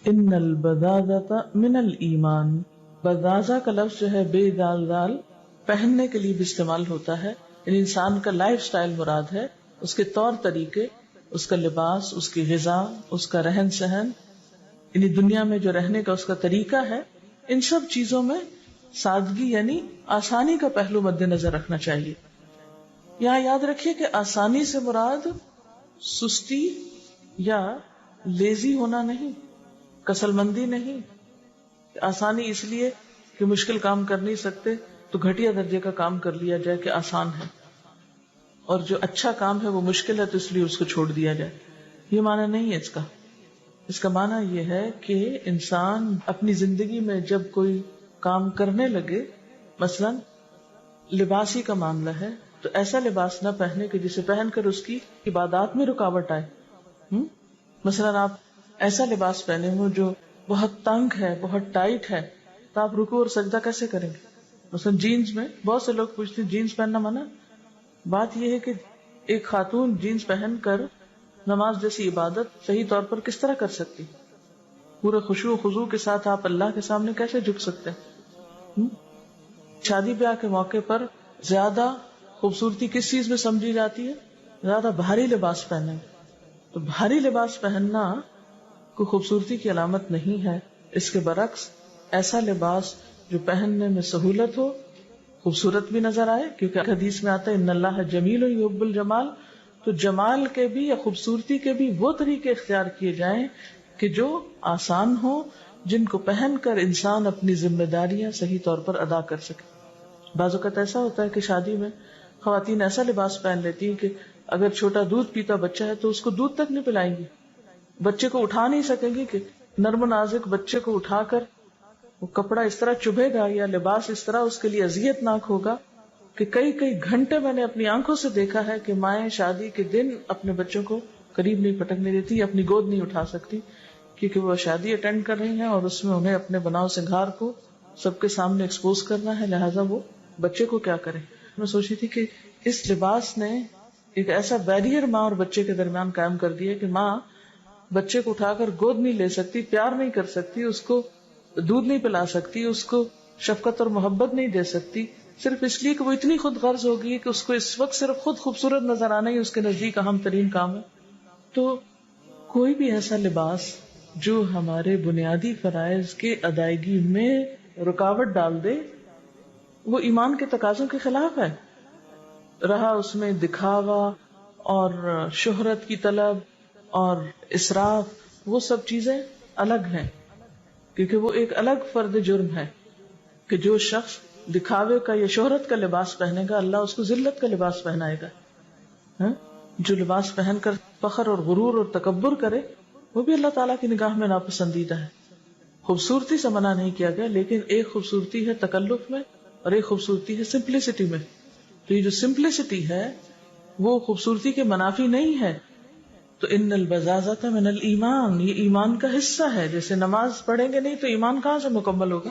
ان البذاذۃ من الایمان، بذاذہ کا لفظ جو ہے بے دال دال پہننے کے لیے بھی استعمال ہوتا ہے، یعنی انسان کا لائف سٹائل مراد ہے، اس کے طور طریقے، اس کا لباس، اس کی غذا، اس کا رہن سہن، یعنی دنیا میں جو رہنے کا اس کا طریقہ ہے، ان سب چیزوں میں سادگی یعنی آسانی کا پہلو مد نظر رکھنا چاہیے. یہاں یاد رکھیے کہ آسانی سے مراد سستی یا لیزی ہونا نہیں، کسل مندی نہیں. آسانی اس لیے کہ مشکل کام کر نہیں سکتے تو گھٹیا درجے کا کام کر لیا جائے کہ آسان ہے، اور جو اچھا کام ہے وہ مشکل ہے تو اس لیے اس کو چھوڑ دیا جائے. یہ معنی نہیں ہے اس کا. اس کا معنی یہ ہے کہ انسان اپنی زندگی میں جب کوئی کام کرنے لگے، مثلا لباسی کا معاملہ ہے، تو ایسا لباس نہ پہنے کہ جسے پہن کر اس کی عبادات میں رکاوٹ آئے. مثلا آپ ایسا لباس پہنے ہو جو بہت تنگ ہے، بہت ٹائٹ ہے، تو آپ رکوع اور سجدہ کیسے کریں گے؟ مثلا جینز میں بہت سے لوگ پوچھتے ہیں جینز پہننا منع. بات یہ ہے کہ ایک خاتون جینز پہن کر نماز جیسی عبادت صحیح طور پر کس طرح کر سکتی؟ پورے خشوع و خضوع کے ساتھ آپ اللہ کے سامنے کیسے جھک سکتے ہیں؟ شادی بیاہ کے موقع پر زیادہ خوبصورتی کس چیز میں سمجھی جاتی ہے؟ زیادہ بھاری لباس پہنے. تو بھاری لباس پہننا کوئی خوبصورتی کی علامت نہیں ہے. اس کے برعکس ایسا لباس جو پہننے میں سہولت ہو، خوبصورت بھی نظر آئے، کیونکہ حدیث میں آتا ہے ان اللہ جمیل یحب الجمال. تو جمال کے بھی یا خوبصورتی کے بھی وہ طریقے اختیار کیے جائیں کہ جو آسان ہو، جن کو پہن کر انسان اپنی ذمہ داریاں صحیح طور پر ادا کر سکے. بعض اوقات ایسا ہوتا ہے کہ شادی میں خواتین ایسا لباس پہن لیتی ہیں کہ اگر چھوٹا دودھ پیتا بچہ ہے تو اس کو دودھ تک نہیں پلائیں گی، بچے کو اٹھا نہیں سکیں گی کہ نرم و نازک بچے کو اٹھا کر وہ کپڑا اس طرح چبھے گا یا لباس اس طرح اس کے لیے اذیت ناک ہوگا کہ کئی گھنٹے میں نے اپنی آنکھوں سے دیکھا ہے کہ مائیں شادی کے دن اپنے بچوں کو قریب نہیں پٹکنے دیتی، اپنی گود نہیں اٹھا سکتی، کیونکہ وہ شادی اٹینڈ کر رہی ہیں اور اس میں انہیں اپنے بناؤ سنگھار کو سب کے سامنے ایکسپوز کرنا ہے، لہٰذا وہ بچے کو کیا کریں. میں سوچی تھی کہ اس لباس نے ایک ایسا بیریئر ماں اور بچے کے درمیان قائم کر دیا کہ ماں بچے کو اٹھا کر گود نہیں لے سکتی، پیار نہیں کر سکتی، اس کو دودھ نہیں پلا سکتی، اس کو شفقت اور محبت نہیں دے سکتی، صرف اس لیے کہ وہ اتنی خود غرض ہو گئی کہ اس کو اس وقت صرف خود خوبصورت نظر آنا ہی اس کے نزدیک اہم ترین کام ہے. تو کوئی بھی ایسا لباس جو ہمارے بنیادی فرائض کے ادائیگی میں رکاوٹ ڈال دے وہ ایمان کے تقاضوں کے خلاف ہے. رہا اس میں دکھاوا اور شہرت کی طلب اور اسراف، وہ سب چیزیں الگ ہیں، کیونکہ وہ ایک الگ فرد جرم ہے کہ جو شخص دکھاوے کا یا شہرت کا لباس پہنے گا اللہ اس کو ذلت کا لباس پہنائے گا. جو لباس پہن کر فخر اور غرور اور تکبر کرے وہ بھی اللہ تعالیٰ کی نگاہ میں ناپسندیدہ ہے. خوبصورتی سے منع نہیں کیا گیا، لیکن ایک خوبصورتی ہے تکلف میں اور ایک خوبصورتی ہے سمپلسٹی میں. تو یہ جو سمپلسٹی ہے وہ خوبصورتی کے منافی نہیں ہے. تو ان البذاذۃ من الایمان، یہ ایمان کا حصہ ہے. جیسے نماز پڑھیں گے نہیں تو ایمان کہاں سے مکمل ہوگا؟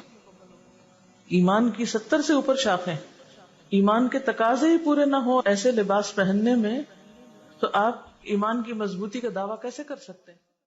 ایمان کی 70 سے اوپر شاخیں، ایمان کے تقاضے ہی پورے نہ ہو ایسے لباس پہننے میں تو آپ ایمان کی مضبوطی کا دعویٰ کیسے کر سکتے ہیں؟